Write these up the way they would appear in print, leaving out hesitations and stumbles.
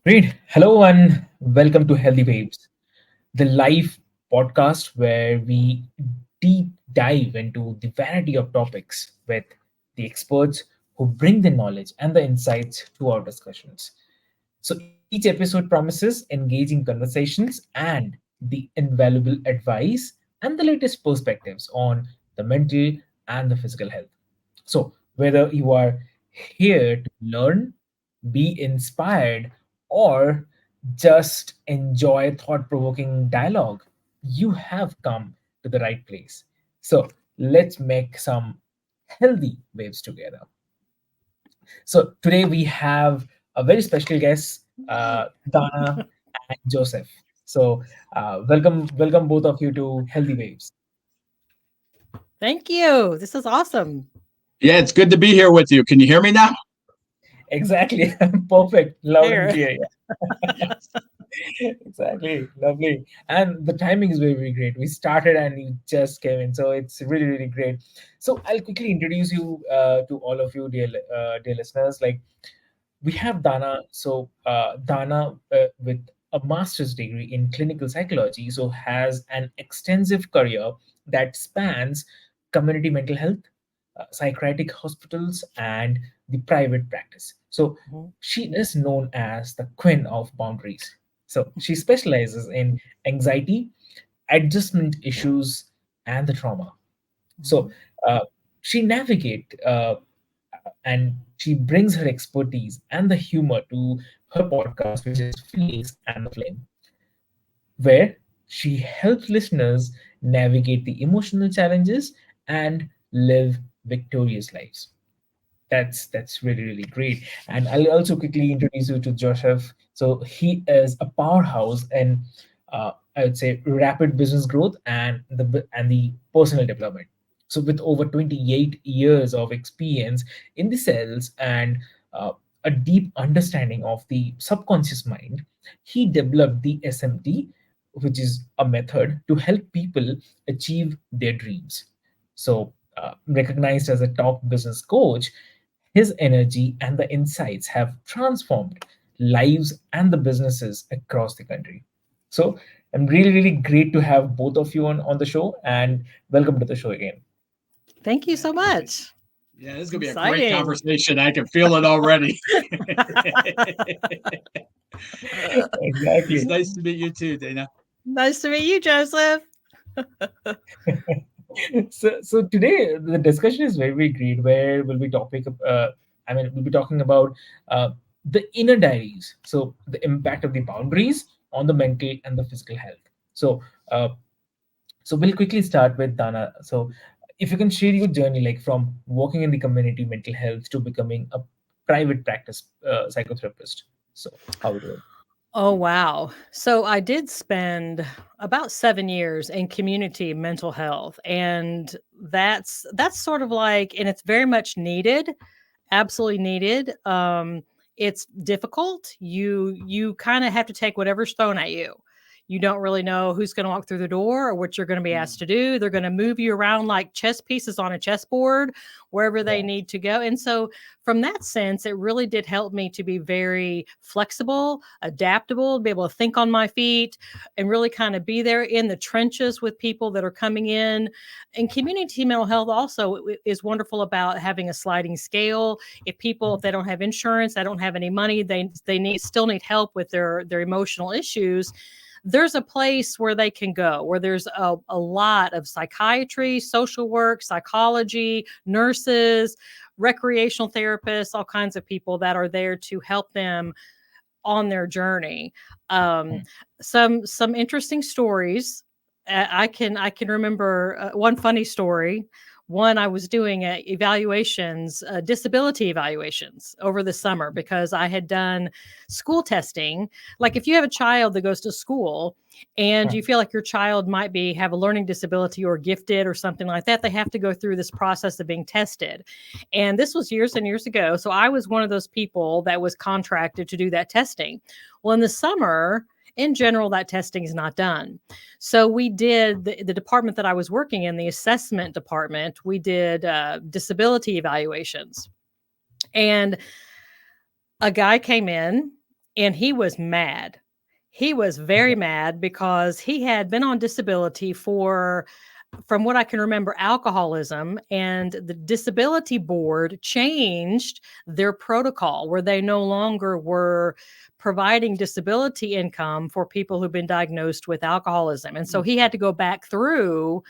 Great. Hello and welcome to Healthy Waves, the live podcast where we deep dive into the variety of topics with the experts who bring the knowledge and the insights to our discussions. So each episode promises engaging conversations and the invaluable advice and the latest perspectives on the mental and the physical health. So, whether you are here to learn, be inspired, or just enjoy thought provoking dialogue, you have come to the right place. So, let's make some healthy waves together. So, today we have a very special guest, Dana and Joseph. So, welcome both of you to Healthy Waves. Thank you. This is awesome. Yeah, it's good to be here with you. Can you hear me now? Exactly. Perfect. Loud and Here. clear. Yes. Exactly, lovely. And the timing is very, very great. We started and you just came in, so it's really, really great. So I'll quickly introduce you to all of you, dear listeners. Like we have Dana. So Dana, with a master's degree in clinical psychology, so has an extensive career that spans community mental health, psychiatric hospitals, and the private practice. So Mhm, she is known as the queen of boundaries. So she specializes in anxiety, adjustment issues, and the trauma. So mhm, uh, she navigate and she brings her expertise and the humor to her podcast, which is Feelings and the Flame, where she helps listeners navigate the emotional challenges and live victorious lives. That's really, really great. And I'll also quickly introduce you to Joseph. So he is a powerhouse in, I would say, rapid business growth and the personal development. So with over 28 years of experience in the sales and uh, a deep understanding of the subconscious mind, he developed the SMT, which is a method to help people achieve their dreams. So recognized as a top business coach, his energy and the insights have transformed lives and the businesses across the country. So I'm really, really great to have both of you on the show and welcome to the show again. Thank you Yeah, so much. yeah, this is gonna be a great Exciting. conversation. I can feel it already. It's Exactly. nice to meet you too, Dana. Nice to meet you, Joseph. So today the discussion is very, very great where we'll be we'll be talking about uh, the inner diaries, so the impact of the boundaries on the mental and the physical health. So uh, so we'll quickly start with Dana. So if you can share your journey, like from working in the community mental health to becoming a private practice psychotherapist. So how it went. Oh, wow. So I did spend about 7 years in community mental health. And that's sort of like, and it's very much needed, absolutely needed. It's difficult. You kind of have to take whatever's thrown at you. You don't really know who's going to walk through the door or what you're going to be Mm. asked to do. They're going to move you around like chess pieces on a chessboard wherever they Yeah. need to go. And so, from that sense, it really did help me to be very flexible, adaptable, be able to think on my feet and really kind of be there in the trenches with people that are coming in. And community mental health also is wonderful about having a sliding scale. If they don't have insurance, they don't have any money, they need still need help with their emotional issues, there's a place where they can go where there's a lot of psychiatry, social work, psychology, nurses, recreational therapists, all kinds of people that are there to help them on their journey. Um, some interesting stories. I can remember one funny story. One, I was doing evaluations, disability evaluations over the summer because I had done school testing. Like if you have a child that goes to school and you feel like your child might be have a learning disability or gifted or something like that, they have to go through this process of being tested. And this was years and years ago. So I was one of those people that was contracted to do that testing. Well, in the summer, in general, that testing is not done. So we did the department that I was working in, the assessment department, we did disability evaluations. And a guy came in And he was mad. He was very mad because he had been on disability for, from what I can remember, alcoholism, and the disability board changed their protocol where they no longer were providing disability income for people who've been diagnosed with alcoholism. And so he had to go back through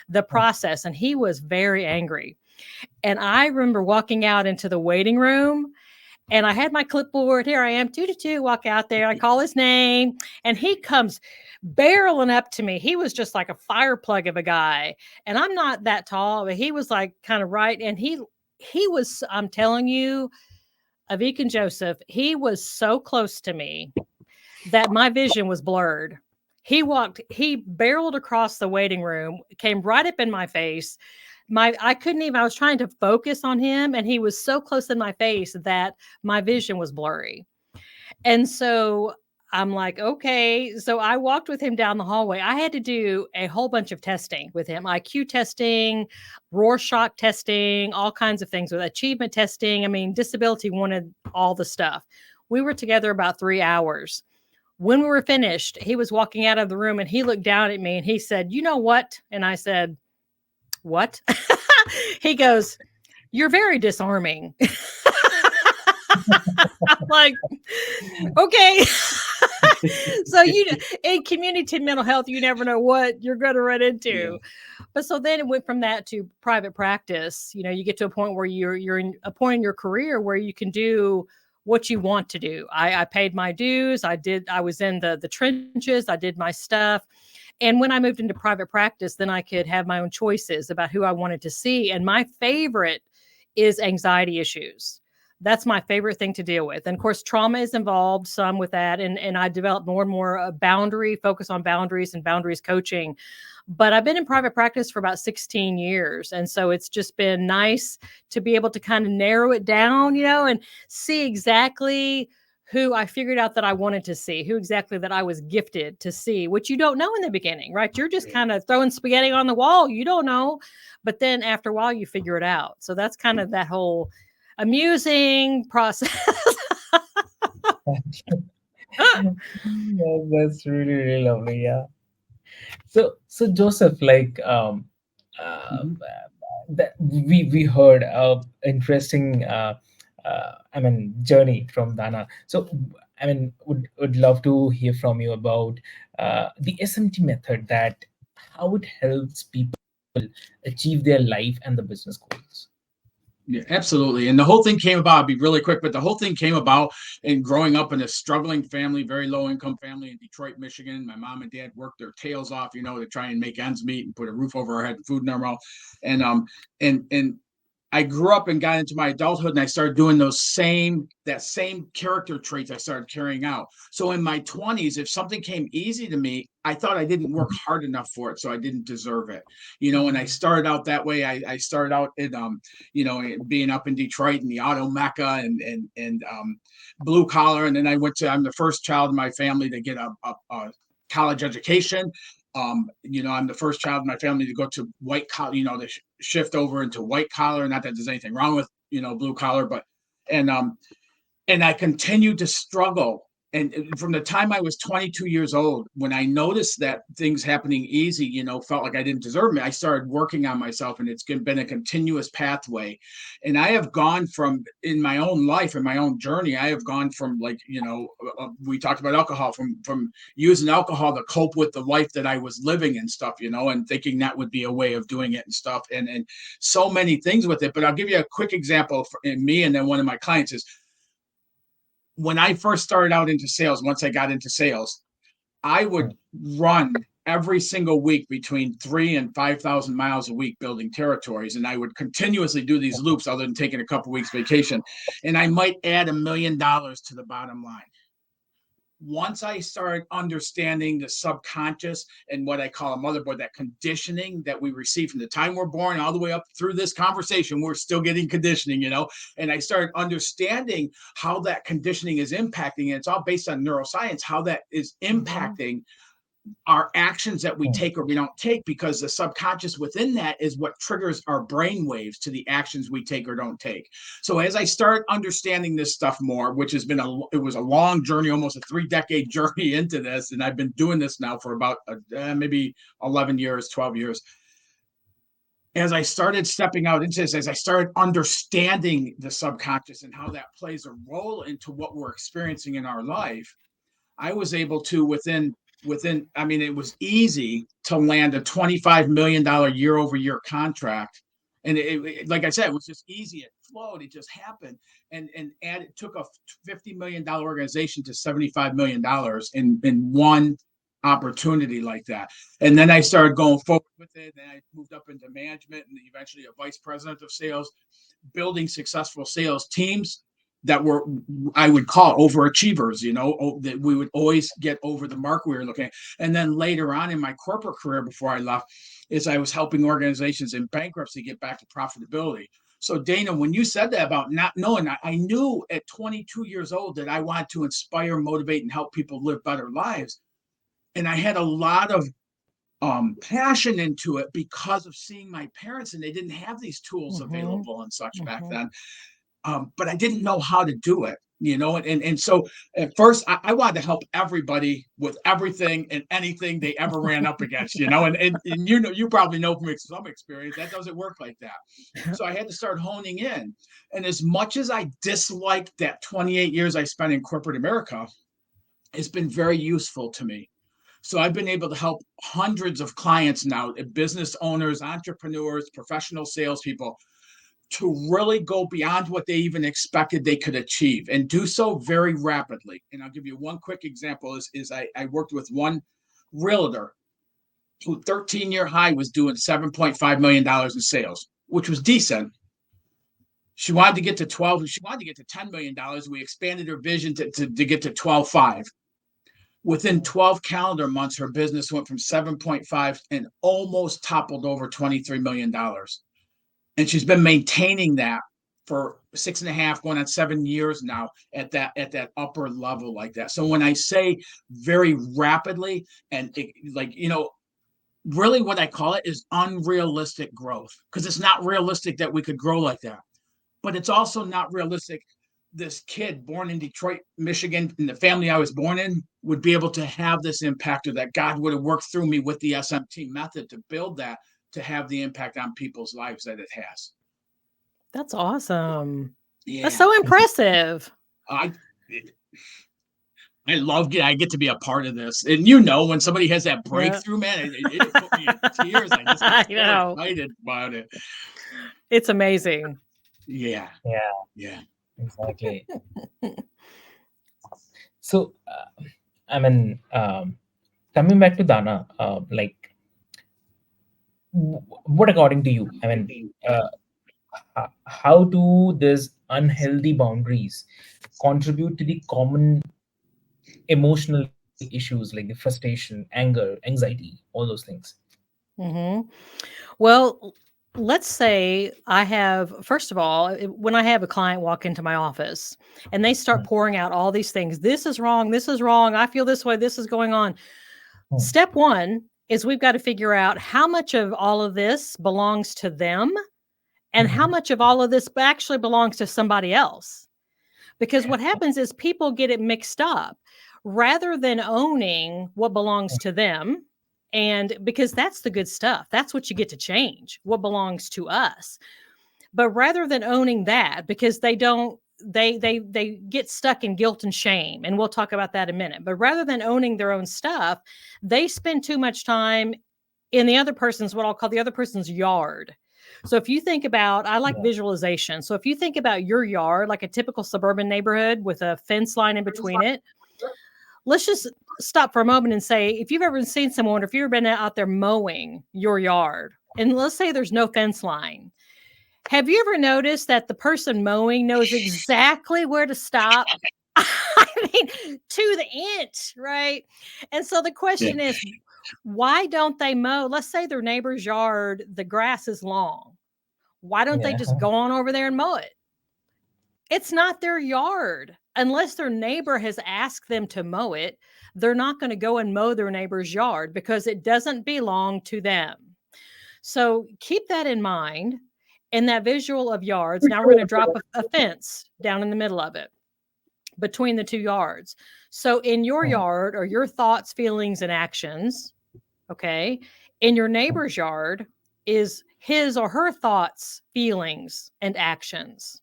the process, and he was very angry. And I remember walking out into the waiting room, and I had my clipboard. Here I am, 2 walk out there. I call his name, and he comes barreling up to me. He was just like a fire plug of a guy. And I'm not that tall, but he was like kind of right. And he was, I'm telling you, Avik and Joseph, he was so close to me that my vision was blurred. He barreled across the waiting room, came right up in my face. I couldn't even, I was trying to focus on him, and he was so close in my face that my vision was blurry. And so I'm like, okay. So I walked with him down the hallway. I had to do a whole bunch of testing with him, IQ testing, Rorschach testing, all kinds of things, with achievement testing. I mean, disability wanted all the stuff. We were together about 3 hours. When we were finished, he was walking out of the room, and he looked down at me and he said, "You know what?" And I said, "What?" He goes, "You're very disarming." I'm like, okay. So in community mental health, you never know what you're going to run into. Yeah. But so then it went from that to private practice. You get to a point where you're in a point in your career where you can do what you want to do. I paid my dues. I was in the trenches. I did my stuff. And when I moved into private practice, then I could have my own choices about who I wanted to see. And my favorite is anxiety issues. That's my favorite thing to deal with. And of course, trauma is involved some with that. And I developed more and more focus on boundaries and boundaries coaching. But I've been in private practice for about 16 years. And so it's just been nice to be able to kind of narrow it down, and see exactly who I figured out that I wanted to see, who exactly that I was gifted to see, which you don't know in the beginning, right? You're just kind of throwing spaghetti on the wall. You don't know. But then after a while, you figure it out. So that's kind of that whole amusing process. Yeah, that's really, really lovely. Yeah. So Joseph, like that we heard interesting journey from Dana. So would love to hear from you about the SMT method, that how it helps people achieve their life and the business goals. Yeah, absolutely. And the whole thing came about, I'll be really quick, but the whole thing came about in growing up in a struggling family, very low income family in Detroit, Michigan. My mom and dad worked their tails off, to try and make ends meet and put a roof over our head and food in our mouth. And I grew up and got into my adulthood, and I started doing that same character traits I started carrying out. So in my 20s, if something came easy to me, I thought I didn't work hard enough for it, so I didn't deserve it. And I started out that way. I started out in, being up in Detroit in the auto mecca and blue collar. And then I'm the first child in my family to get a college education. I'm the first child in my family to go to white collar, to shift over into white collar. Not that there's anything wrong with, blue collar, but, and I continued to struggle. And from the time I was 22 years old, when I noticed that things happening easy, felt like I didn't deserve it, I started working on myself, and it's been a continuous pathway. And I have gone from, in my own life, in my own journey, I have gone from, like, we talked about alcohol, from using alcohol to cope with the life that I was living and stuff, and thinking that would be a way of doing it and stuff, and so many things with it. But I'll give you a quick example in me, and then one of my clients is, when I first started out into sales, once I got into sales, I would run every single week between 3,000 and 5,000 miles a week building territories. And I would continuously do these loops other than taking a couple weeks vacation. And I might add $1 million to the bottom line. Once I started understanding the subconscious and what I call a motherboard, that conditioning that we receive from the time we're born all the way up through this conversation, we're still getting conditioning, and I started understanding how that conditioning is impacting, and it's all based on neuroscience, how that is impacting our actions that we Hmm. take or we don't take, because the subconscious within that is what triggers our brain waves to the actions we take or don't take. So as I start understanding this stuff more, which has been it was a long journey, almost a 3-decade journey into this, and I've been doing this now for about maybe 11 years, 12 years. As I started stepping out into this, as I started understanding the subconscious and how that plays a role into what we're experiencing in our life, I was able to I mean, it was easy to land a $25 million year over year contract. And like I said, it was just easy. It flowed. It just happened. And it took a $50 million organization to $75 million in one opportunity like that. And then I started going forward with it. And I moved up into management and eventually a vice president of sales, building successful sales teams that were, I would call overachievers, that we would always get over the mark we were looking at. And then later on in my corporate career, before I left, is I was helping organizations in bankruptcy get back to profitability. So Dana, when you said that about not knowing, I knew at 22 years old that I wanted to inspire, motivate, and help people live better lives. And I had a lot of passion into it because of seeing my parents, and they didn't have these tools available and such back then. But I didn't know how to do it, and so at first I wanted to help everybody with everything and anything they ever ran up against, and you probably know from some experience that doesn't work like that. So I had to start honing in. And as much as I disliked that 28 years I spent in corporate America, it's been very useful to me. So I've been able to help hundreds of clients now, business owners, entrepreneurs, professional salespeople, to really go beyond what they even expected they could achieve and do so very rapidly. And I'll give you one quick example is I worked with one realtor who 13-year high was doing $7.5 million in sales, which was decent. She wanted to get to 12. She wanted to get to $10 million. We expanded her vision to get to 12.5. Within 12 calendar months, her business went from 7.5 and almost toppled over $23 million. And she's been maintaining that for 6.5, going on 7 years now at that upper level like that. So when I say very rapidly, and really what I call it is unrealistic growth, because it's not realistic that we could grow like that, but it's also not realistic. This kid born in Detroit, Michigan, in the family I was born in, would be able to have this impact, or that God would have worked through me with the SMT method to build that, to have the impact on people's lives that it has. That's awesome. Yeah. That's so impressive. I love I get to be a part of this. And when somebody has that breakthrough, man, it put me in tears. I just get so excited about it. It's amazing. Yeah. Yeah. Exactly. So, I mean, coming back to Dana, what according to you? I mean, how do these unhealthy boundaries contribute to the common emotional issues like the frustration, anger, anxiety, all those things? Well, let's say I have, first of all, when I have a client walk into my office and they start pouring out all these things, this is wrong, I feel this way, this is going on. Step one is we've got to figure out how much of all of this belongs to them and how much of all of this actually belongs to somebody else. Because what happens is people get it mixed up rather than owning what belongs to them. And because that's the good stuff, that's what you get to change, what belongs to us. But rather than owning that, because they get stuck in guilt and shame, and we'll talk about that in a minute. But rather than owning their own stuff, they spend too much time in the other person's, what I'll call the other person's yard. So if you think about, I like visualization. So if you think about your yard, like a typical suburban neighborhood with a fence line in between it, let's just stop for a moment and say, if you've ever seen someone, or if you've ever been out there mowing your yard, and let's say there's no fence line, have you ever noticed that the person mowing knows exactly where to stop? I mean, to the inch, right? And so the question is, why don't they mow? Let's say their neighbor's yard, the grass is long. Why don't they just go on over there and mow it? It's not their yard. Unless their neighbor has asked them to mow it, they're not going to go and mow their neighbor's yard because it doesn't belong to them. So keep that in mind in that visual of yards. Now we're going to drop a fence down in the middle of it between the 2 yards. So in your yard are your thoughts, feelings, and actions. Okay. In your neighbor's yard is his or her thoughts, feelings, and actions.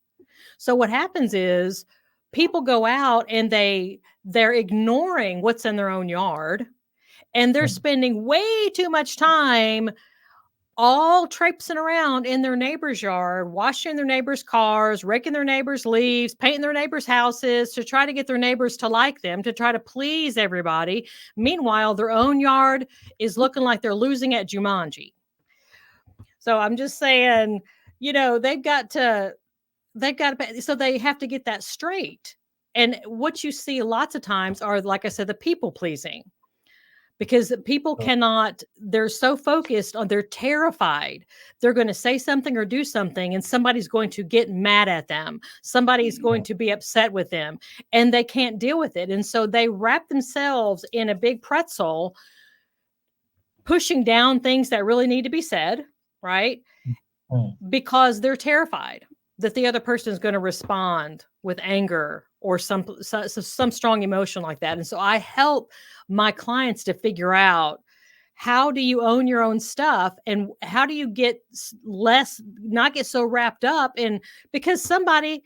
So what happens is people go out and they're ignoring what's in their own yard, and they're spending way too much time all traipsing around in their neighbor's yard, washing their neighbor's cars, raking their neighbor's leaves, painting their neighbor's houses to try to get their neighbors to like them, to try to please everybody. Meanwhile, their own yard is looking like they're losing at Jumanji. So I'm just saying, they've got to, so they have to get that straight. And what you see lots of times are, like I said, the people pleasing. Because people cannot, they're so focused on, they're terrified. They're going to say something or do something, and somebody's going to get mad at them. Somebody's going to be upset with them, and they can't deal with it. And so they wrap themselves in a big pretzel, pushing down things that really need to be said, right? Because they're terrified that the other person is going to respond with anger or some strong emotion like that. And so I help my clients to figure out, how do you own your own stuff, and how do you get not get so wrapped up in, because somebody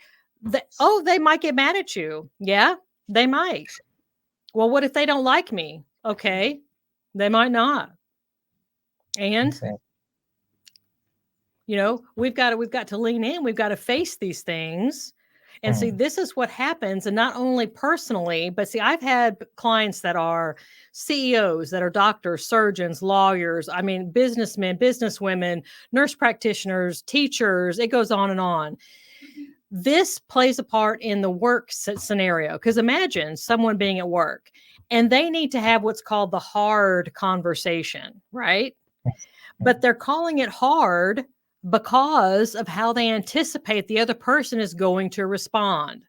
they might get mad at you. Yeah, they might. Well, what if they don't like me? Okay, they might not. And we've got to lean in. We've got to face these things and see, this is what happens. And not only personally, but see, I've had clients that are CEOs, that are doctors, surgeons, lawyers, businessmen, businesswomen, nurse practitioners, teachers, it goes on and on. This plays a part in the work scenario, because imagine someone being at work and they need to have what's called the hard conversation, right? But they're calling it hard because of how they anticipate the other person is going to respond.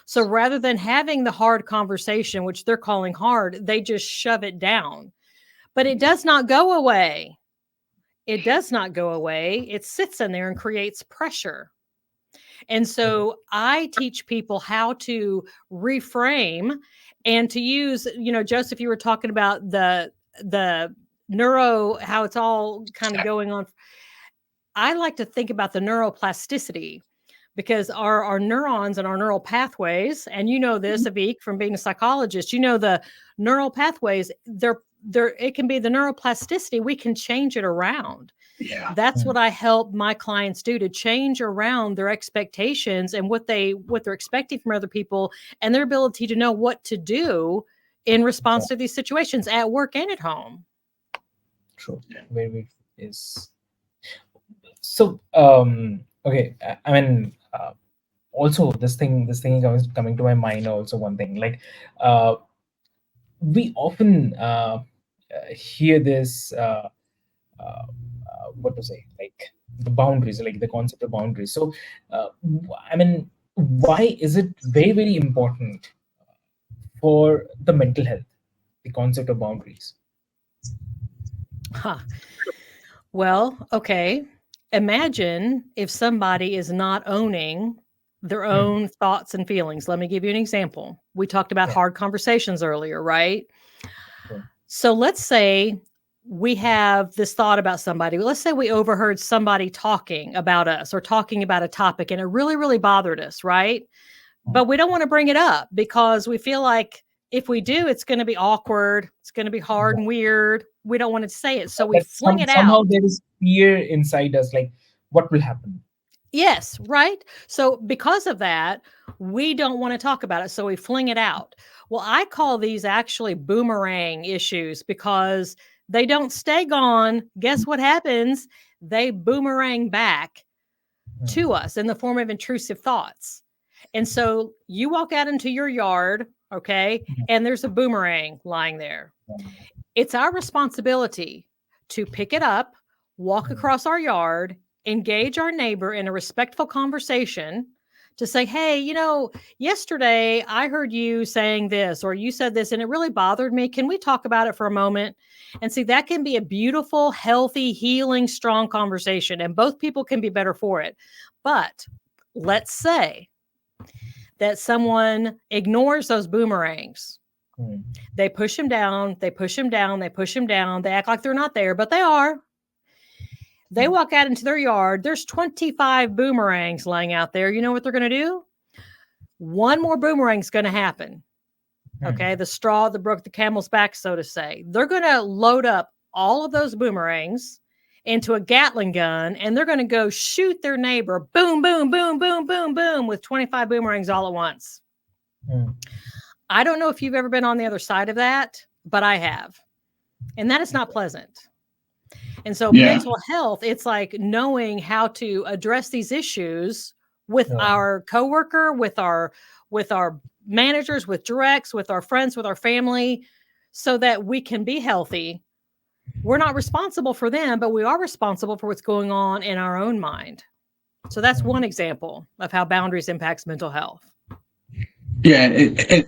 So rather than having the hard conversation, which they're calling hard, they just shove it down. But it does not go away. It does not go away. It sits in there and creates pressure. And so I teach people how to reframe and to use, Joseph, you were talking about the neuro, how it's all kind of going on. I like to think about the neuroplasticity, because our neurons and our neural pathways, and this, Avik, from being a psychologist, the neural pathways, it can be the neuroplasticity. We can change it around. Yeah. That's what I help my clients do, to change around their expectations and what they're expecting from other people, and their ability to know what to do in response to these situations at work and at home. True. Very is. So, okay. Also this thing coming to my mind. Also, one thing, like, we often hear this. What to say? Like the boundaries, like the concept of boundaries. So, why is it very, very important for the mental health, the concept of boundaries? Well, okay. Imagine if somebody is not owning their own thoughts and feelings. Let me give you an example. We talked about hard conversations earlier, right? So let's say we have this thought about somebody. Let's say we overheard somebody talking about us or talking about a topic, and it really, really bothered us, right? But we don't want to bring it up because we feel like if we do, it's going to be awkward. It's going to be hard and weird. We don't want to say it. So we fling it out. Somehow there is fear inside us, like, what will happen? Yes, right. So because of that, we don't want to talk about it. So we fling it out. Well, I call these actually boomerang issues, because they don't stay gone. Guess what happens? They boomerang back to us in the form of intrusive thoughts. And so you walk out into your yard, okay, and there's a boomerang lying there. It's our responsibility to pick it up, walk across our yard, engage our neighbor in a respectful conversation, to say, hey, yesterday I heard you saying this, or you said this, and it really bothered me. Can we talk about it for a moment? And see, that can be a beautiful, healthy, healing, strong conversation, and both people can be better for it. But let's say that someone ignores those boomerangs. Mm. They push him down, they push him down, they push him down. They act like they're not there, but they are. They walk out into their yard. There's 25 boomerangs laying out there. You know what they're going to do? One more boomerang's going to happen. Okay. The straw that broke the camel's back, so to say. They're going to load up all of those boomerangs into a Gatling gun, and they're going to go shoot their neighbor. Boom, boom, boom, boom, boom, boom, with 25 boomerangs all at once. I don't know if you've ever been on the other side of that, but I have. And that is not pleasant. And so mental health, it's like knowing how to address these issues with our coworker, with our managers, with directs, with our friends, with our family, so that we can be healthy. We're not responsible for them, but we are responsible for what's going on in our own mind. So that's one example of how boundaries impacts mental health. Yeah, and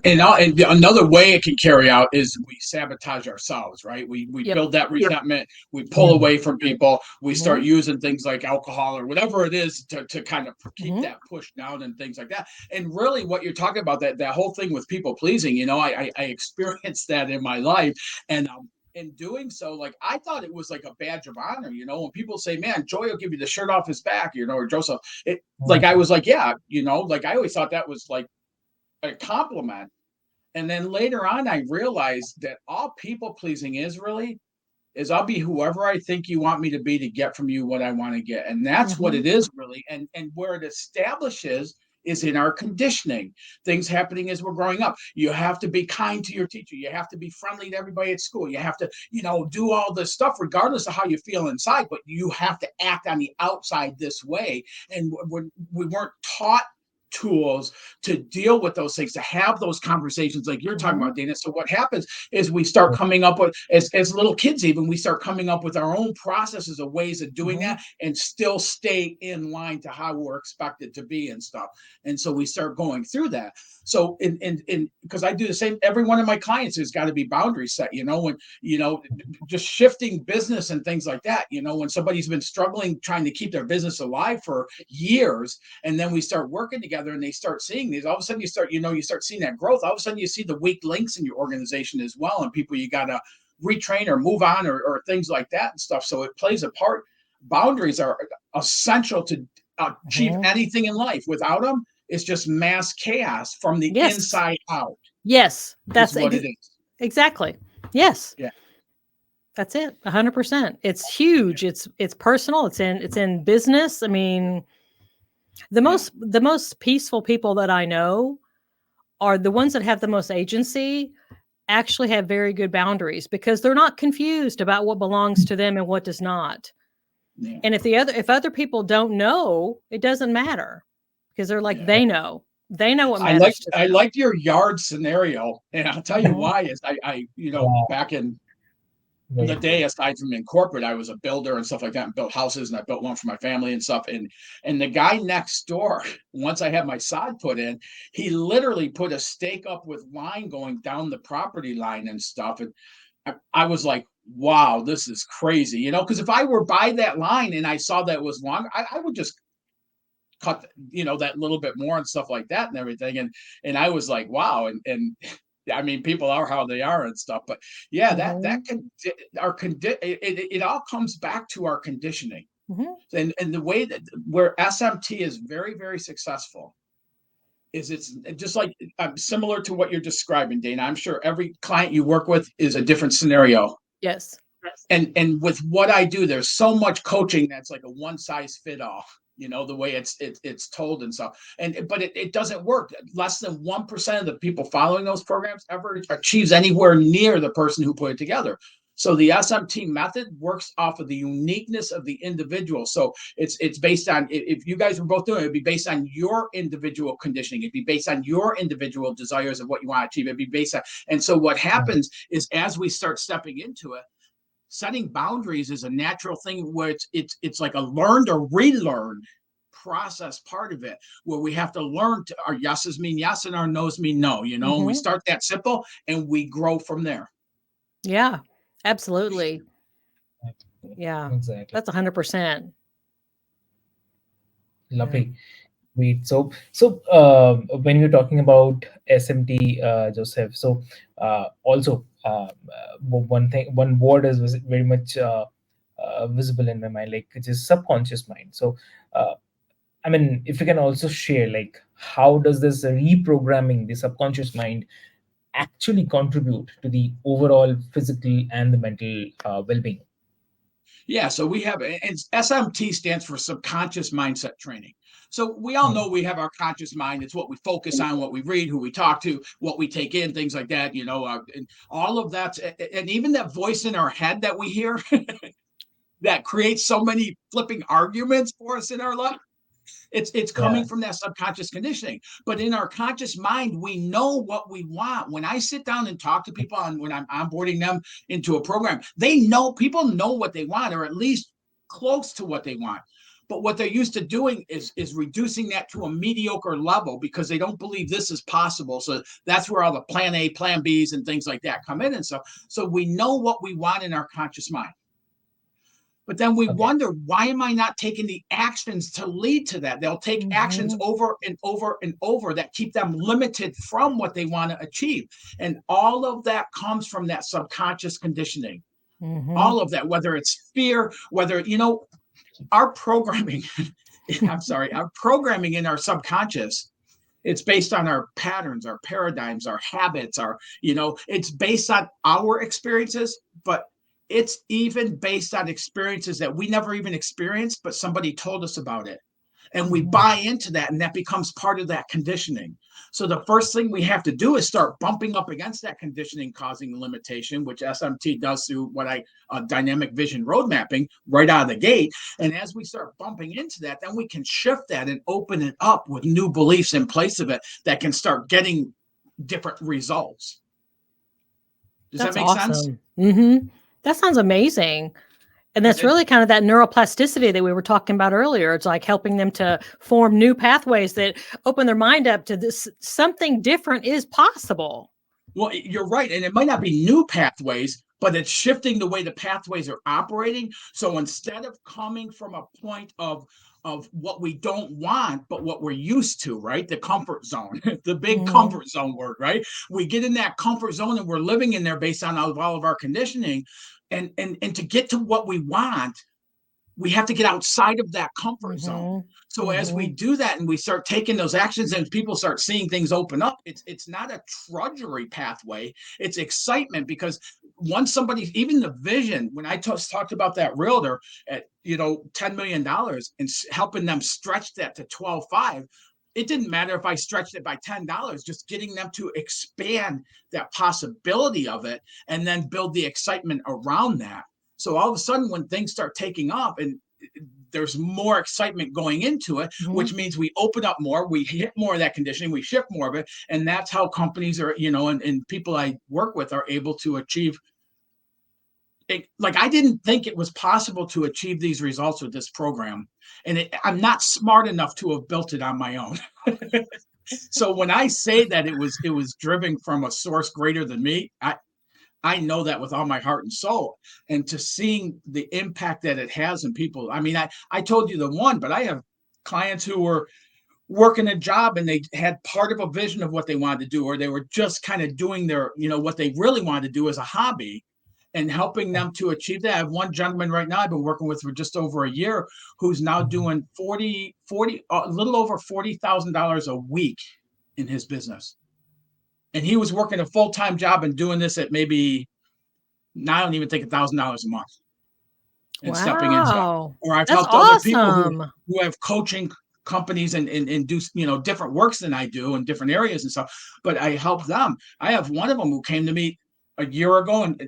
another way it can carry out is we sabotage ourselves, right? We build that resentment, we pull away from people, we start using things like alcohol or whatever it is to kind of keep that push down and things like that. And really what you're talking about, that whole thing with people pleasing, I experienced that in my life. And in doing so, like, I thought it was like a badge of honor, when people say, man, Joy will give you the shirt off his back, or Joseph, like, I was like, yeah, like, I always thought that was like a compliment. And then later on, I realized that all people pleasing is I'll be whoever I think you want me to be to get from you what I want to get. And that's what it is really. And where it establishes is in our conditioning, things happening as we're growing up. You have to be kind to your teacher. You have to be friendly to everybody at school. You have to, do all this stuff, regardless of how you feel inside, but you have to act on the outside this way. And we weren't taught tools to deal with those things, to have those conversations like you're talking about, Dana. So what happens is we start coming up with, as little kids even, we start coming up with our own processes of ways of doing that and still stay in line to how we're expected to be and stuff. And so we start going through that. So because I do the same, every one of my clients has got to be boundary set, when, just shifting business and things like that, when somebody's been struggling, trying to keep their business alive for years, and then we start working together and they start seeing these, all of a sudden you start seeing that growth. All of a sudden you see the weak links in your organization as well, and people you got to retrain or move on or things like that and stuff. So it plays a part. Boundaries are essential to achieve anything in life. Without them, it's just mass chaos from the inside out. Yes, that's what it is. Exactly. Yes. Yeah. That's it. 100%. It's huge. It's personal. It's in business. I mean, the most peaceful people that I know are the ones that have the most agency, actually have very good boundaries, because they're not confused about what belongs to them and what does not. Yeah. And if other people don't know, it doesn't matter, because they're like, they know what matters. I liked your yard scenario, and I'll tell you why is I back in the day, aside from in corporate, I was a builder and stuff like that, and built houses, and I built one for my family and stuff. And the guy next door, once I had my sod put in, he literally put a stake up with line going down the property line and stuff. And I was like, wow, this is crazy, because if I were by that line and I saw that it was long, I would just cut, that little bit more and stuff like that and everything. And I was like, wow. And I mean, people are how they are and stuff, but yeah, that can, it all comes back to our conditioning. And the way that where SMT is very, very successful is it's just like similar to what you're describing, Dana. I'm sure every client you work with is a different scenario. Yes. And with what I do, there's so much coaching that's like a one size fit all. The way it's told and stuff. But it doesn't work. Less than 1% of the people following those programs ever achieves anywhere near the person who put it together. So the SMT method works off of the uniqueness of the individual. So it's based on, if you guys were both doing it, it'd be based on your individual conditioning. It'd be based on your individual desires of what you want to achieve. It'd be based on, and so what happens is as we start stepping into it, setting boundaries is a natural thing where it's like a learned or relearned process part of it where we have to learn our yeses mean yes and our no's mean no, and we start that simple and we grow from there. Yeah, absolutely. Yeah, Exactly. that's 100%. Yeah. Lovely. Great. So when you're talking about SMT, Joseph, so also one word is very much visible in my mind, like which is subconscious mind. So, uh, I mean, if you can also share, like, how does this reprogramming the subconscious mind actually contribute to the overall physical and the mental well-being? Yeah, so we have, and SMT stands for subconscious mindset training. So we all Hmm. know we have our conscious mind. It's what we focus on, what we read, who we talk to, what we take in, things like that, and all of that. And even that voice in our head that we hear that creates so many flipping arguments for us in our life. It's Yeah. coming from that subconscious conditioning. But in our conscious mind, we know what we want. When I sit down and talk to people on when I'm onboarding them into a program, people know what they want, or at least close to what they want. But what they're used to doing is reducing that to a mediocre level because they don't believe this is possible. So that's where all the plan A, plan Bs, and things like that come in. And so we know what we want in our conscious mind. But then we Okay. wonder, why am I not taking the actions to lead to that? They'll take actions Mhm. over and over and over that keep them limited from what they want to achieve. And all of that comes from that subconscious conditioning. Mhm. All of that, whether it's fear, whether, our programming, I'm sorry, our programming in our subconscious, it's based on our patterns, our paradigms, our habits, it's based on our experiences, but it's even based on experiences that we never even experienced, but somebody told us about it. And we Mhm. buy into that, and that becomes part of that conditioning. So the first thing we have to do is start bumping up against that conditioning causing limitation, which SMT does through what I dynamic vision road mapping right out of the gate. And as we start bumping into that, then we can shift that and open it up with new beliefs in place of it that can start getting different results. Does that That's make sense? awesome. That sounds amazing. And And, that's and really kind of that neuroplasticity that we were talking about earlier. It's like helping them to form new pathways that open their mind up to this something different is possible. Well, you're right. And it might not be new pathways, but it's shifting the way the pathways are operating. So instead of coming from a point of what we don't want, but what we're used to, right? The comfort zone, the big Mhm. comfort zone word, right? We get in that comfort zone and we're living in there based on all of our conditioning. And to get to what we want, we have to get outside of that comfort zone. Mhm. So as we Mhm. do that and we start taking those actions and people start seeing things open up, it's not a drudgery pathway. It's excitement because once somebody, even the vision, when I talked about that realtor at $10 million and helping them stretch that to 12.5, it didn't matter if I stretched it by $10, just getting them to expand that possibility of it and then build the excitement around that. So all of a sudden, when things start taking off and there's more excitement going into it, Mhm. which means we open up more, we hit more of that conditioning, we shift more of it. And that's how companies are, and people I work with are able to achieve it. Like, I didn't think it was possible to achieve these results with this program. And I'm not smart enough to have built it on my own. So when I say that it was driven from a source greater than me, I know that with all my heart and soul. And to seeing the impact that it has in people. I mean, I told you the one, but I have clients who were working a job and they had part of a vision of what they wanted to do, or they were just kind of doing their, what they really wanted to do as a hobby and helping them to achieve that. I have one gentleman right now I've been working with for just over a year who's now doing 40, a little over $40,000 a week in his business. And he was working a full-time job and doing this at maybe, now I don't even think $1,000 a month and stepping into it. Wow. Or I've That's helped other people who awesome. who have coaching companies and do different works than I do in different areas and stuff. But I help them. I have one of them who came to me a year ago and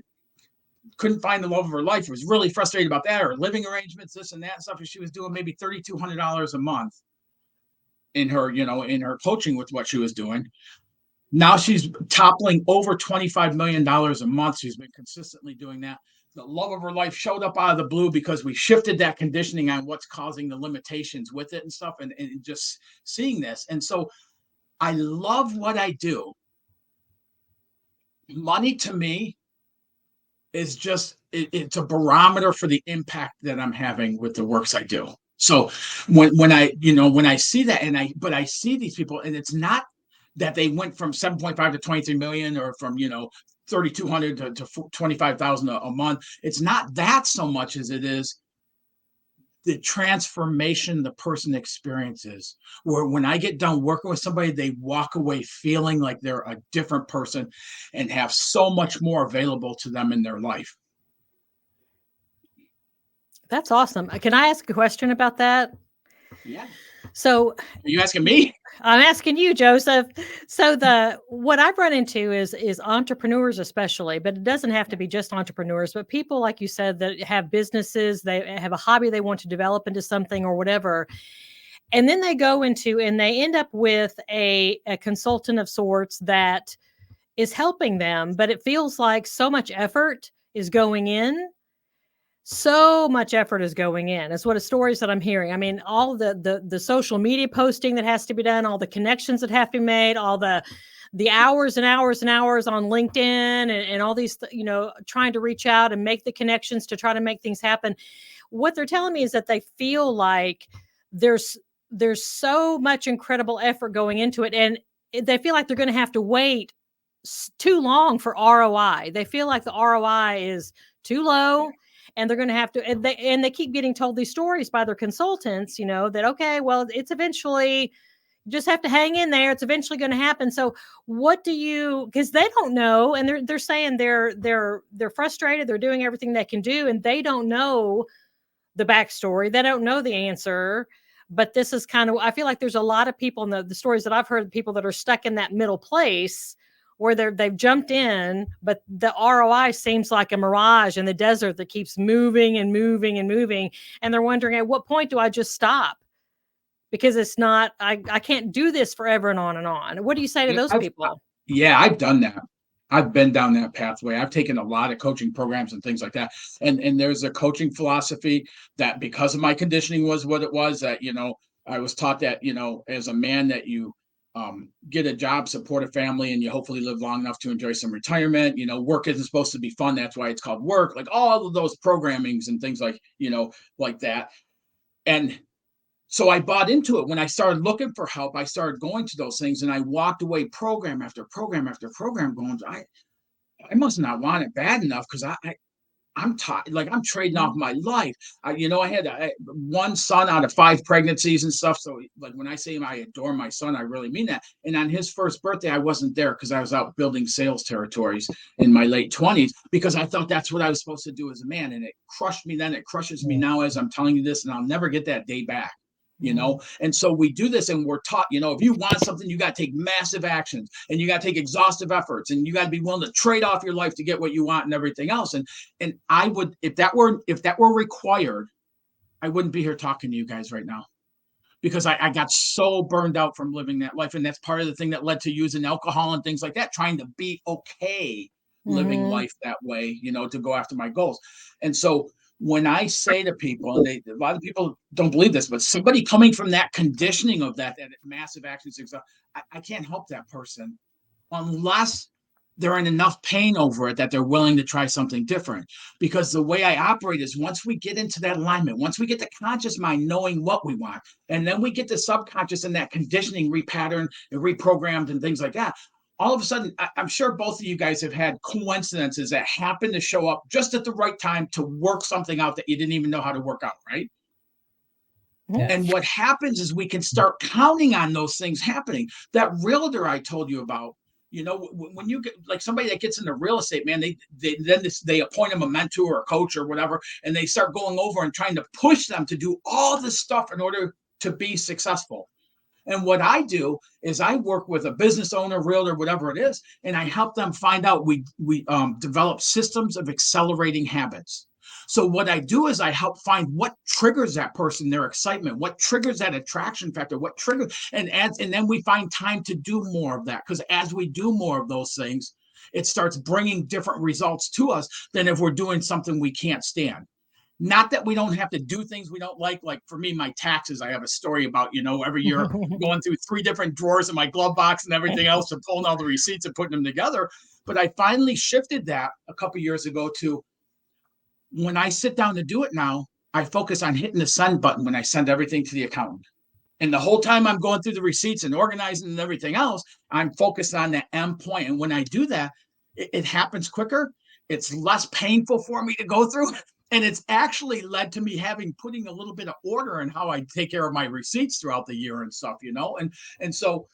couldn't find the love of her life. Was really frustrated about that, or living arrangements, this and that stuff. And she was doing maybe $3,200 a month in her, in her coaching with what she was doing. Now she's toppling over $25 million a month. She's been consistently doing that. the love of her life showed up out of the blue because we shifted that conditioning on what's causing the limitations with it and stuff, and just seeing this. And so I love what I do. Money to me is just it's a barometer for the impact that I'm having with the works I do. So when I see that, but I see these people, and it's not that they went from 7.5 to 23 million, or from 3,200 to 25,000 a month. It's not that so much as it is the transformation the person experiences, where when I get done working with somebody, they walk away feeling like they're a different person and have so much more available to them in their life. That's awesome. Can I ask a question about that? Yeah. So Are you asking me? I'm asking you, Joseph. So what I've run into is entrepreneurs, especially, but it doesn't have to be just entrepreneurs, but people, like you said, that have businesses, they have a hobby they want to develop into something or whatever. And then they go into, and they end up with a consultant of sorts that is helping them, but it feels like so much effort is going in. So much effort is going in. It's what the stories that I'm hearing. I mean, all the social media posting that has to be done, all the connections that have to be made, all the hours and hours and hours on LinkedIn, and all these, trying to reach out and make the connections to try to make things happen. What they're telling me is that they feel like there's so much incredible effort going into it, and they feel like they're going to have to wait too long for ROI. They feel like the ROI is too low, and they're going to have to, and they keep getting told these stories by their consultants, that, okay, well, it's eventually, you just have to hang in there. It's eventually going to happen. So what do you, because they don't know, and they're saying they're frustrated. They're doing everything they can do, and they don't know the backstory. They don't know the answer. But this is kind of, I feel like there's a lot of people in the stories that I've heard, people that are stuck in that middle place where they've jumped in, but the ROI seems like a mirage in the desert that keeps moving and moving and moving. And they're wondering, at what point do I just stop? Because it's not, I can't do this forever and on and on. What do you say to those people? I've done that. I've been down that pathway. I've taken a lot of coaching programs and things like that. And there's a coaching philosophy that, because of my conditioning was what it was, that, I was taught that, as a man, that you get a job, support a family, and you hopefully live long enough to enjoy some retirement. Work isn't supposed to be fun. That's why it's called work. Like all of those programmings and things like, like that. And so I bought into it. When I started looking for help, I started going to those things, and I walked away program after program after program going, I must not want it bad enough, because I'm tired. Like, I'm trading off my life. I had one son out of 5 pregnancies and stuff. So, like, when I say I adore my son, I really mean that. And on his first birthday, I wasn't there because I was out building sales territories in my late 20s, because I thought that's what I was supposed to do as a man. And it crushed me then. It crushes me now as I'm telling you this, and I'll never get that day back. And so we do this, and we're taught, if you want something, you got to take massive actions, and you got to take exhaustive efforts, and you got to be willing to trade off your life to get what you want and everything else. And I would, if that were required, I wouldn't be here talking to you guys right now, because I got so burned out from living that life. And that's part of the thing that led to using alcohol and things like that, trying to be okay living life that way, to go after my goals. And so when I say to people, and a lot of people don't believe this, but somebody coming from that conditioning of that massive action, I can't help that person unless they're in enough pain over it that they're willing to try something different. Because the way I operate is, once we get into that alignment, once we get the conscious mind knowing what we want, and then we get the subconscious and that conditioning repatterned and reprogrammed and things like that, all of a sudden, I'm sure both of you guys have had coincidences that happen to show up just at the right time to work something out that you didn't even know how to work out, right? Yeah. And what happens is we can start counting on those things happening. That realtor I told you about, when you get like somebody that gets into real estate, man, they appoint them a mentor or a coach or whatever, and they start going over and trying to push them to do all this stuff in order to be successful. And what I do is I work with a business owner, realtor, whatever it is, and I help them find out. We develop systems of accelerating habits. So what I do is I help find what triggers that person, their excitement, what triggers that attraction factor, what triggers, and then we find time to do more of that. Because as we do more of those things, it starts bringing different results to us than if we're doing something we can't stand. Not that we don't have to do things we don't like. Like for me, my taxes, I have a story about, every year going through 3 different drawers in my glove box and everything else and pulling all the receipts and putting them together. But I finally shifted that a couple of years ago to when I sit down to do it now, I focus on hitting the send button when I send everything to the accountant. And the whole time I'm going through the receipts and organizing and everything else, I'm focused on that end point. And when I do that, it happens quicker. It's less painful for me to go through. And it's actually led to me putting a little bit of order in how I take care of my receipts throughout the year and stuff, And so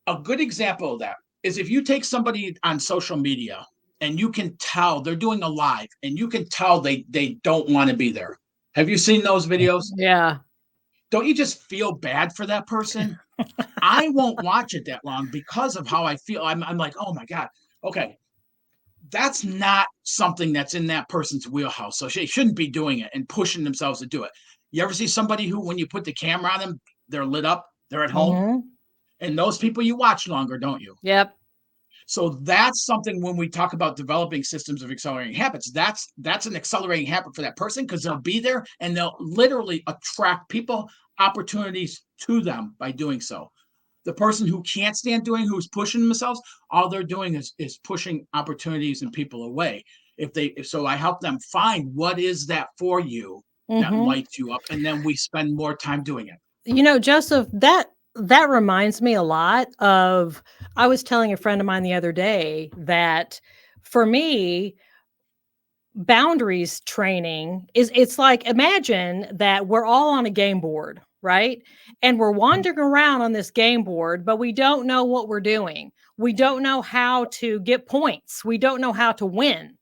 a good example of that is if you take somebody on social media and you can tell they're doing a live and you can tell they don't want to be there. Have you seen those videos? Yeah. Don't you just feel bad for that person? I won't watch it that long because of how I feel. I'm like, oh my God. Okay. That's not something that's in that person's wheelhouse. So they shouldn't be doing it and pushing themselves to do it. You ever see somebody who, when you put the camera on them, they're lit up, they're at home? Mm-hmm. And those people you watch longer, don't you? Yep. So that's something when we talk about developing systems of accelerating habits, that's an accelerating habit for that person because they'll be there and they'll literally attract people, opportunities to them by doing so. The person who can't stand who's pushing themselves, all they're doing is pushing opportunities and people away. So I help them find what is that for you that Mm-hmm. lights you up, and then we spend more time doing it. Joseph, that reminds me a lot of, I was telling a friend of mine the other day that for me, boundaries training it's like, imagine that we're all on a game board, right? And we're wandering around on this game board, but we don't know what we're doing. We don't know how to get points. We don't know how to win.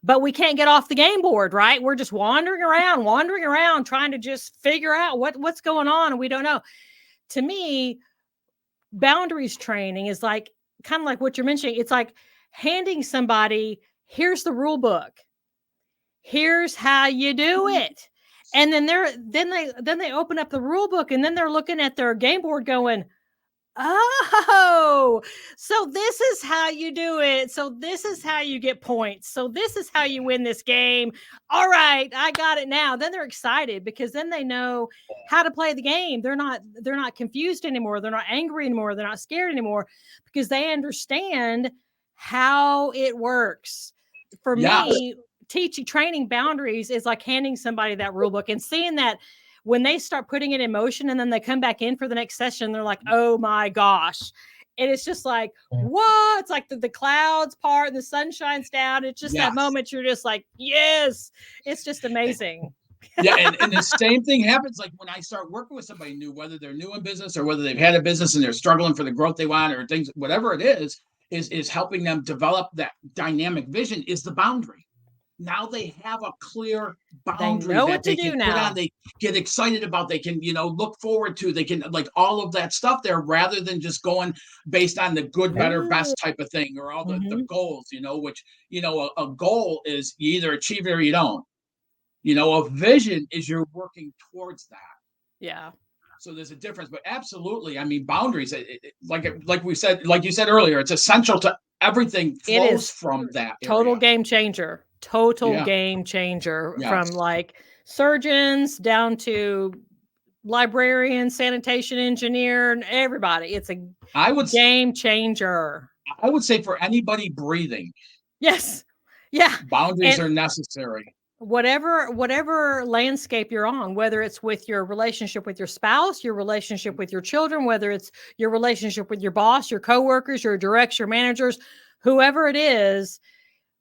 But we can't get off the game board, right? We're just wandering around, trying to just figure out what's going on, and we don't know. To me, boundaries training is like kind of like what you're mentioning. It's like handing somebody, here's the rule book. Here's how you do it. And then they open up the rule book and then they're looking at their game board going, oh, so this is how you do it. So this is how you get points. So this is how you win this game. All right, I got it now. Then they're excited because then they know how to play the game. They're not confused anymore. They're not angry anymore. They're not scared anymore because they understand how it works. For me, training boundaries is like handing somebody that rule book and seeing that when they start putting it in motion and then they come back in for the next session, they're like, oh my gosh. And it's just like, what? It's like the clouds part and the sun shines down. It's just that moment you're just like, yes, it's just amazing. Yeah. And the same thing happens like when I start working with somebody new, whether they're new in business or whether they've had a business and they're struggling for the growth they want or things, whatever it is helping them develop that dynamic vision is the boundary. Now they have a clear boundary that they can put on, they get excited about, they can, look forward to, they can like all of that stuff there rather than just going based on the good, better, best type of thing or all the goals, which, a goal is you either achieve it or you don't. A vision is you're working towards that. Yeah. So there's a difference, but absolutely. I mean, boundaries, like we said, like you said earlier, it's essential to everything flows from that. Total game changer. Game changer from like surgeons down to librarian, sanitation engineer, and everybody. It's a game changer. I would say for anybody breathing. Yes. Yeah. Boundaries are necessary. Whatever landscape you're on, whether it's with your relationship with your spouse, your relationship with your children, whether it's your relationship with your boss, your coworkers, your directs, your managers, whoever it is,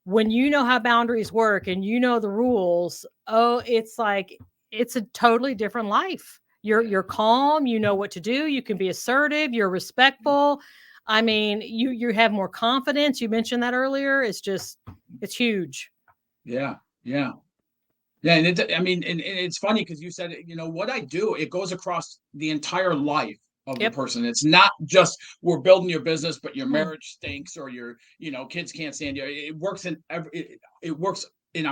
when you know how boundaries work and you know the rules, it's like it's a totally different life. You're calm, you know what to do, you can be assertive, you're respectful. I mean, you have more confidence. You mentioned that earlier. It's huge. Yeah. And it's funny because you said, what I do, it goes across the entire life of the person. It's not just we're building your business, but your marriage stinks or your, kids can't stand you. It works it works in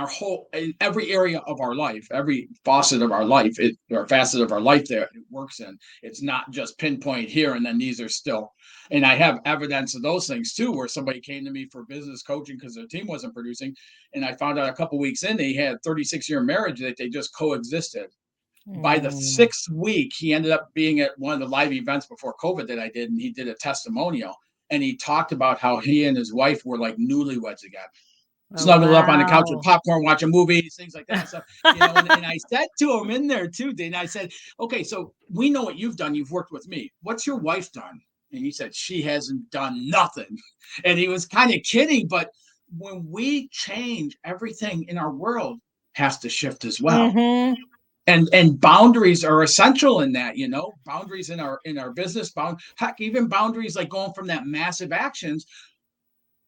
every area of our life, every facet of our life, or facet of our life there it works in. It's not just pinpoint here and then these are still. And I have evidence of those things too, where somebody came to me for business coaching because their team wasn't producing, and I found out a couple weeks in they had 36-year marriage that they just coexisted. By the sixth week, he ended up being at one of the live events before COVID that I did, and he did a testimonial, and he talked about how he and his wife were like newlyweds again, Oh, snuggled up on the couch with wow. popcorn, watching movies, things like that. So, and I said to him in there too, Dana, I said, okay, so we know what you've done. You've worked with me. What's your wife done? And he said, she hasn't done nothing. And he was kind of kidding, but when we change, everything in our world has to shift as well. Mm-hmm. And boundaries are essential in that, boundaries in our business, heck, even boundaries like going from that massive actions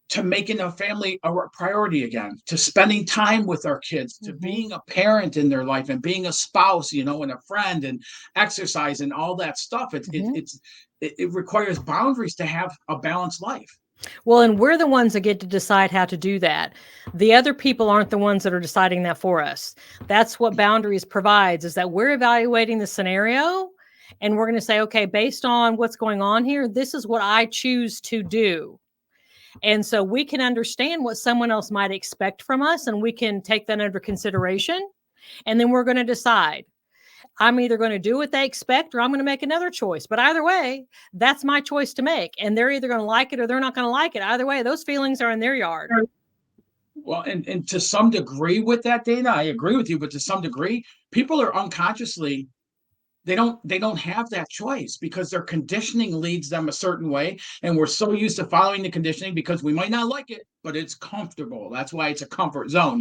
to making a family a priority again, to spending time with our kids, to being a parent in their life and being a spouse, and a friend and exercise and all that stuff. It requires boundaries to have a balanced life. Well, and we're the ones that get to decide how to do that. The other people aren't the ones that are deciding that for us. That's what boundaries provides, is that we're evaluating the scenario and we're going to say, okay, based on what's going on here, this is what I choose to do. And so we can understand what someone else might expect from us, and we can take that under consideration. And then we're going to decide, I'm either going to do what they expect or I'm going to make another choice. But either way, that's my choice to make. And they're either going to like it or they're not going to like it. Either way, those feelings are in their yard. Well, and to some degree with that, Dana, I agree with you, but to some degree, people are unconsciously, they don't have that choice because their conditioning leads them a certain way. And we're so used to following the conditioning because we might not like it, but it's comfortable. That's why it's a comfort zone,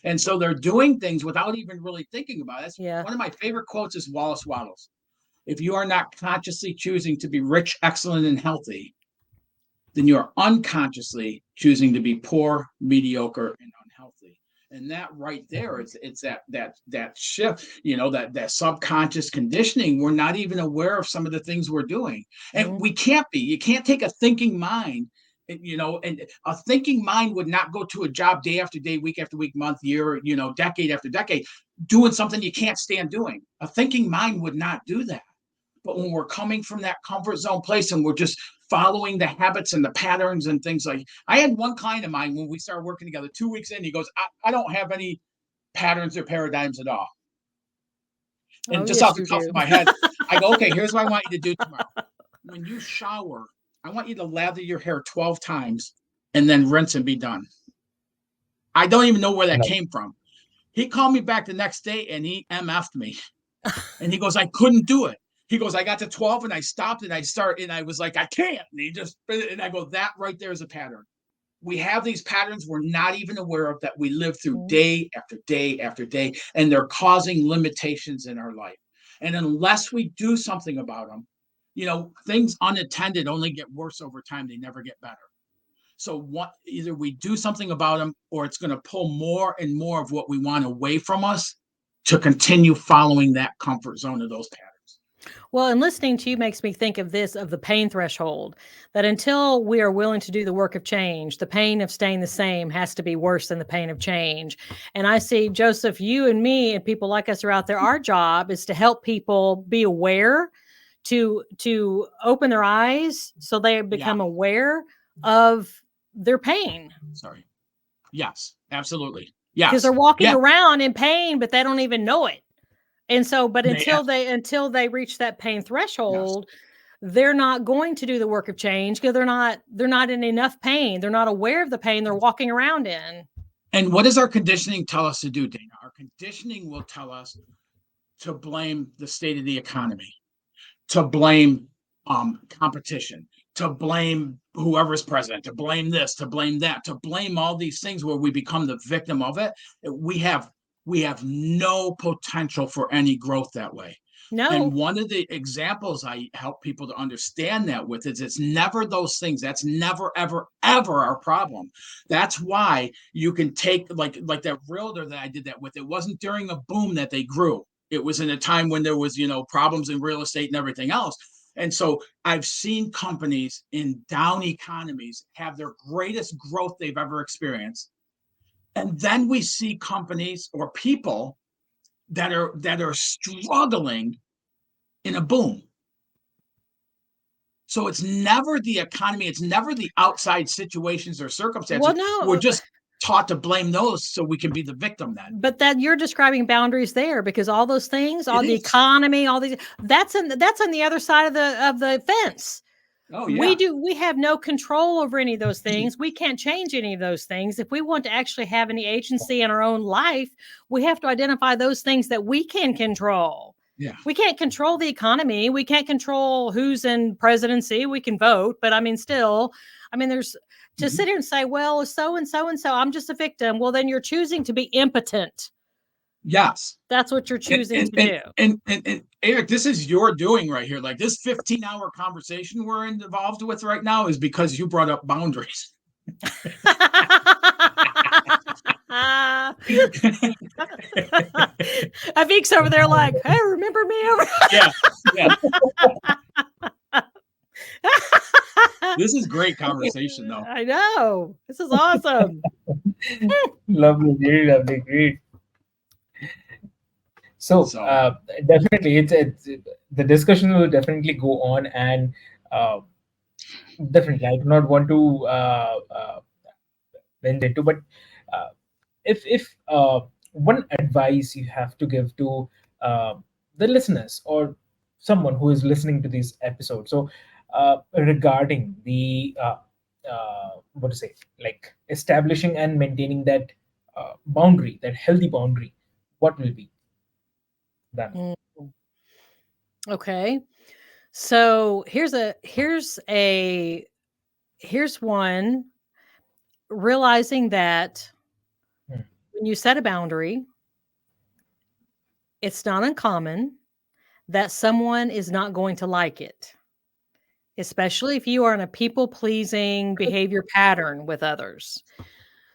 And so they're doing things without even really thinking about it. Yeah. One of my favorite quotes is Wallace Wattles. If you are not consciously choosing to be rich, excellent, and healthy, then you're unconsciously choosing to be poor, mediocre, and unhealthy. And that right there, it's that shift, that subconscious conditioning. We're not even aware of some of the things we're doing, and we can't be. You can't take a thinking mind, and a thinking mind would not go to a job day after day, week after week, month, year, decade after decade, doing something you can't stand doing. A thinking mind would not do that. But when we're coming from that comfort zone place and we're just following the habits and the patterns and things like, I had one client of mine when we started working together 2 weeks in, he goes, I don't have any patterns or paradigms at all. And just off the cuff of my head, I go, okay, here's what I want you to do tomorrow. When you shower, I want you to lather your hair 12 times and then rinse and be done. I don't even know where that came from. He called me back the next day and he MF'd me. And he goes, I couldn't do it. He goes, I got to 12 and I stopped and I was like, I can't. And I go, that right there is a pattern. We have these patterns we're not even aware of that we live through day after day after day, and they're causing limitations in our life. And unless we do something about them, things unattended only get worse over time. They never get better. So either we do something about them or it's going to pull more and more of what we want away from us to continue following that comfort zone of those patterns. Well, and listening to you makes me think of the pain threshold, that until we are willing to do the work of change, the pain of staying the same has to be worse than the pain of change. And I see, Joseph, you and me and people like us are out there. Our job is to help people be aware, to open their eyes so they become aware of their pain. Sorry. Yes, absolutely. Yes. Because they're walking around in pain, but they don't even know it. And so, but until they reach that pain threshold, they're not going to do the work of change because they're not in enough pain. They're not aware of the pain they're walking around in. And what does our conditioning tell us to do, Dana? Our conditioning will tell us to blame the state of the economy, to blame competition, to blame whoever's president, to blame this, to blame that, to blame all these things where we become the victim of it. We have no potential for any growth that way. No. And one of the examples I help people to understand that with is it's never those things. That's never, ever, ever our problem. That's why you can take like that realtor that I did that with. It wasn't during a boom that they grew. It was in a time when there was, problems in real estate and everything else. And so I've seen companies in down economies have their greatest growth they've ever experienced. And then we see companies or people that are struggling in a boom. So it's never the economy, it's never the outside situations or circumstances. Well, no, We're just taught to blame those so we can be the victim then. but that you're describing boundaries there, because all those things, all the economy, all these, that's on the other side of the fence. Oh, yeah. We have no control over any of those things. We can't change any of those things. If we want to actually have any agency in our own life, we have to identify those things that we can control. Yeah. We can't control the economy. We can't control who's in presidency. We can vote, but I mean, still, I mean, there's to sit here and say, well, so and so and so, I'm just a victim. Well, then you're choosing to be impotent. Yes. That's what you're choosing to do. And Eric, this is your doing right here. Like this 15-hour conversation we're involved with right now is because you brought up boundaries. Avik's over there like, hey, remember me over? Yeah. This is great conversation, though. I know. This is awesome. Lovely, very lovely, great. So definitely, it's the discussion will definitely go on, and definitely, I do not want to went into, but if one advice you have to give to the listeners or someone who is listening to this episode, so regarding the what to say, like establishing and maintaining that boundary, that healthy boundary, what will be done? Okay, so here's one, realizing that when you set a boundary, it's not uncommon that someone is not going to like it, especially if you are in a people-pleasing behavior pattern with others.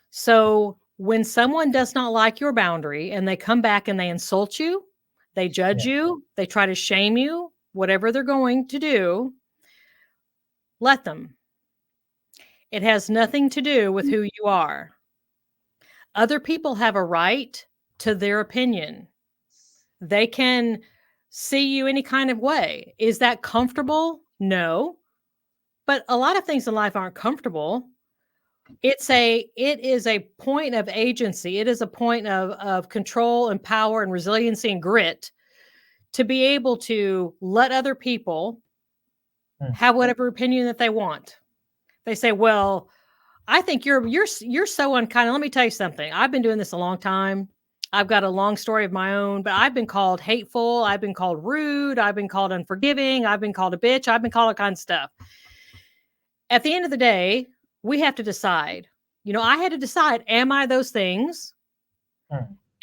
So when someone does not like your boundary and they come back and they insult you, they judge you, they try to shame you, whatever they're going to do, let them. It has nothing to do with who you are. Other people have a right to their opinion. They can see you any kind of way. Is that comfortable? No. But a lot of things in life aren't comfortable. It is a point of agency. It is a point of control and power and resiliency and grit to be able to let other people have whatever opinion that they want. They say, well, I think you're so unkind. Let me tell you something. I've been doing this a long time. I've got a long story of my own, but I've been called hateful. I've been called rude. I've been called unforgiving. I've been called a bitch. I've been called all kinds of stuff. At the end of the day, we have to decide. You know, I had to decide, am I those things?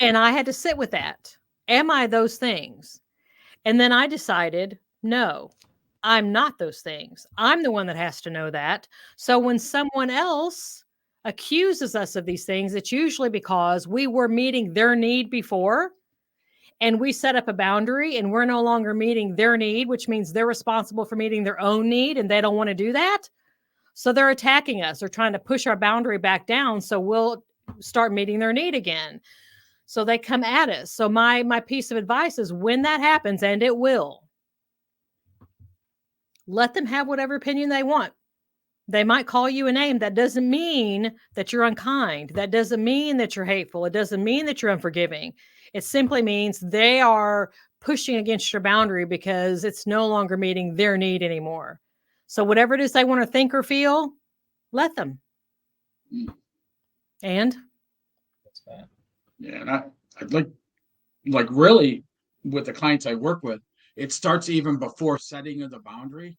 And I had to sit with that. Am I those things? And then I decided, no, I'm not those things. I'm the one that has to know that. So when someone else accuses us of these things, it's usually because we were meeting their need before and we set up a boundary and we're no longer meeting their need, which means they're responsible for meeting their own need and they don't want to do that. So they're attacking us. They're trying to push our boundary back down so we'll start meeting their need again. So they come at us. So my piece of advice is when that happens, and it will, let them have whatever opinion they want. They might call you a name. That doesn't mean that you're unkind. That doesn't mean that you're hateful. It doesn't mean that you're unforgiving. It simply means they are pushing against your boundary because it's no longer meeting their need anymore. So whatever it is they want to think or feel, let them. And? That's bad. Yeah, and I'd like really with the clients I work with, it starts even before setting of the boundary.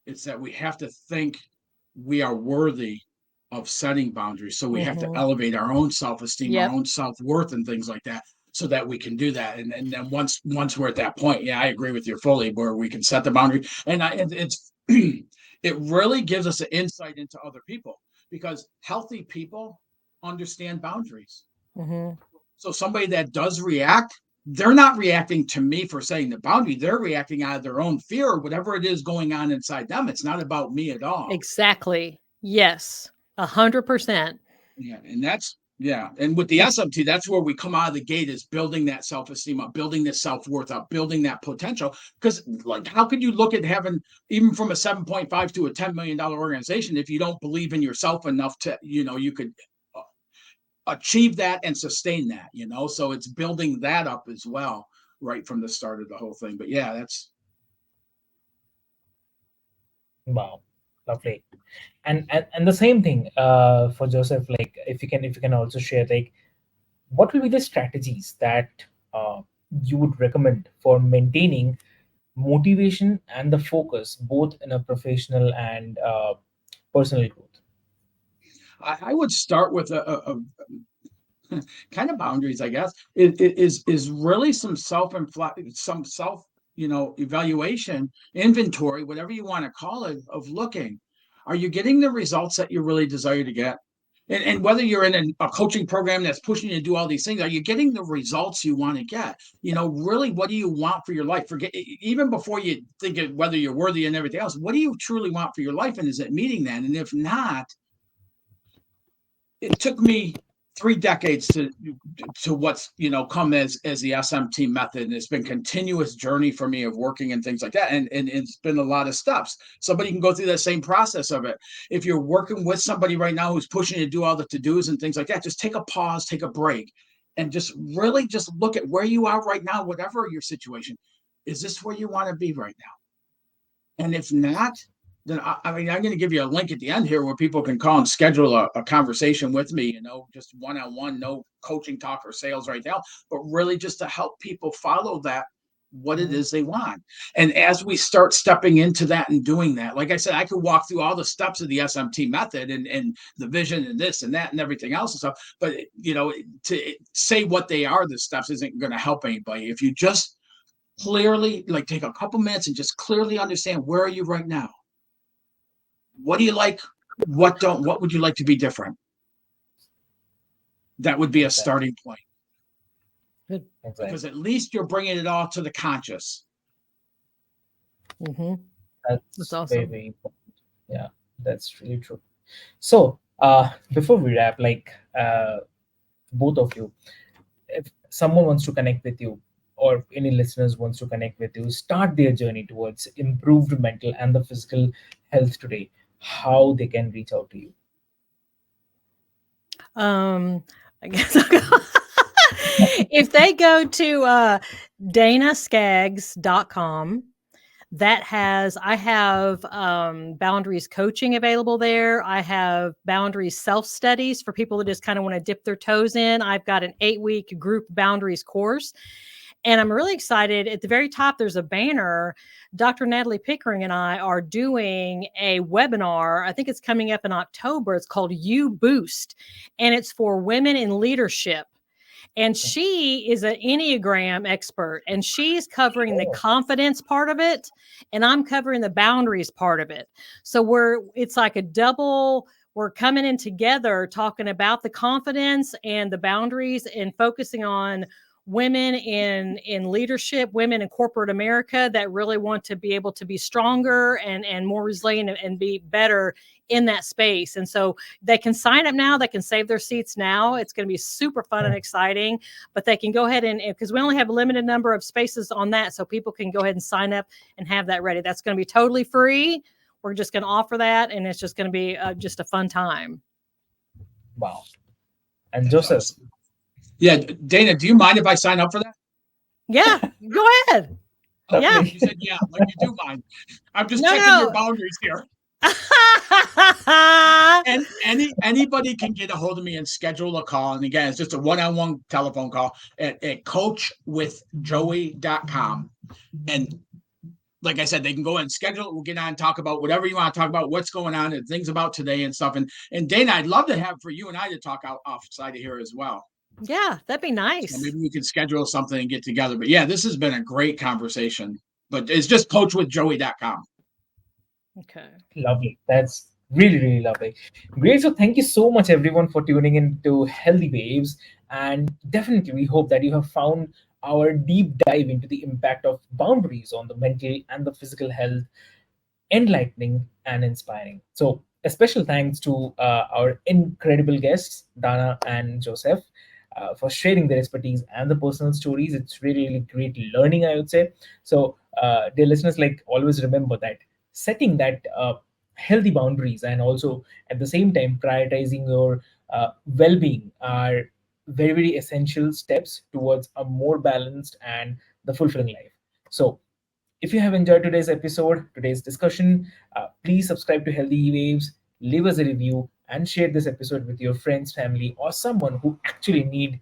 It's that we have to think we are worthy of setting boundaries. So we have to elevate our own self-esteem, our own self-worth and things like that so that we can do that. And then once we're at that point, yeah, I agree with you fully where we can set the boundary. And it's it really gives us an insight into other people because healthy people understand boundaries. So somebody that does react, they're not reacting to me for setting the boundary. They're reacting out of their own fear or whatever it is going on inside them. It's not about me at all. Exactly. Yes. 100%. Yeah. And that's Yeah. And with the SMT, that's where we come out of the gate, is building that self-esteem up, building this self-worth up, building that potential. Because like, how could you look at having, even from a 7.5 to a $10 million organization, if you don't believe in yourself enough to, you could achieve that and sustain that, So it's building that up as well, right from the start of the whole thing. But yeah, that's. Wow, lovely. And the same thing for Joseph, like if you can also share, like, what will be the strategies that uh, you would recommend for maintaining motivation and the focus both in a professional and personal growth? I would start with a kind of boundaries, I guess, is really some self, evaluation, inventory, whatever you want to call it, of looking. Are you getting the results that you really desire to get? And whether you're in a coaching program that's pushing you to do all these things, are you getting the results you want to get? Really, what do you want for your life? Forget, even before you think of whether you're worthy and everything else, what do you truly want for your life? And is it meeting that? And if not, it took me 3 decades to what's come as the SMT method, and it's been continuous journey for me of working and things like that, and it's been a lot of steps. Somebody can go through that same process of it. If you're working with somebody right now who's pushing you to do all the to-dos and things like that, just take a pause, take a break, and just really just look at where you are right now, whatever your situation. Is this where you want to be right now? And if not, then I mean, I'm going to give you a link at the end here where people can call and schedule a conversation with me, just one-on-one, no coaching talk or sales right now, but really just to help people follow that, what it is they want. And as we start stepping into that and doing that, like I said, I could walk through all the steps of the SMT method and the vision and this and that and everything else and stuff. But, to say what they are, the steps isn't going to help anybody. If you just clearly, like, take a couple minutes and just clearly understand, where are you right now? What do you like? What would you like to be different? That would be a Exactly. starting point, Exactly. because at least you're bringing it all to the conscious. Mm-hmm. That's That's very, awesome. very important. Yeah, that's really true. So, before we wrap, like, both of you, if someone wants to connect with you, or any listeners wants to connect with you, start their journey towards improved mental and the physical health today, how they can reach out to you? I guess I'll go. If they go to danaskaggs.com, I have boundaries coaching available there. I have boundaries self studies for people that just kind of want to dip their toes in. I've got an 8-week group boundaries course. And I'm really excited. At the very top, there's a banner. Dr. Natalie Pickering and I are doing a webinar. I think it's coming up in October. It's called You Boost, and it's for women in leadership. And she is an Enneagram expert, and she's covering the Oh, confidence part of it, and I'm covering the boundaries part of it. So it's like a double. We're coming in together talking about the confidence and the boundaries, and focusing on women in leadership, women in corporate America that really want to be able to be stronger and more resilient and be better in that space. And so they can sign up now. They can save their seats now. It's going to be super fun and exciting, but they can go ahead and, because we only have a limited number of spaces on that, so people can go ahead and sign up and have that ready. That's going to be totally free. We're just going to offer that, and it's just going to be just a fun time. wow. And That's Joseph, awesome. Yeah, Dana, do you mind if I sign up for that? Yeah, go ahead. Okay, Yeah. you said yeah, like you do mind. I'm just No, checking your no. boundaries here. And anybody can get a hold of me and schedule a call. And again, it's just a one-on-one telephone call at coachwithjoey.com. And like I said, they can go and schedule it. We'll get on and talk about whatever you want to talk about, what's going on and things about today and stuff. And Dana, I'd love to have for you and I to talk out offside of here as well. Yeah, that'd be So nice. maybe we can schedule something and get together. But yeah, this has been a great conversation. But it's just coachwithjoey.com. Okay. lovely. That's really, really lovely. Great. So, thank you so much, everyone, for tuning in to Healthy Waves. And definitely, we hope that you have found our deep dive into the impact of boundaries on the mental and the physical health enlightening and inspiring. So, A special thanks to our incredible guests, Dana and Joseph, for sharing their expertise and the personal stories. It's really, really great learning, I would say. So, dear listeners, like always remember that setting that healthy boundaries and also at the same time prioritizing your well-being are very, very essential steps towards a more balanced and the fulfilling life. So, if you have enjoyed today's episode, today's discussion, please subscribe to Healthy Waves, leave us a review, and share this episode with your friends, family, or someone who actually need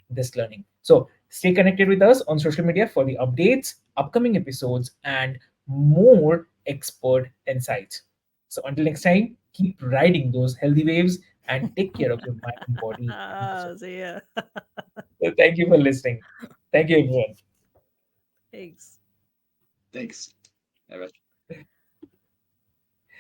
this learning. So stay connected with us on social media for the updates, upcoming episodes, and more expert insights. So until next time, keep riding those healthy waves and take care of your mind, body, and the soul. See ya. So thank you for listening. Thank you, everyone. Thanks. Thanks. Have a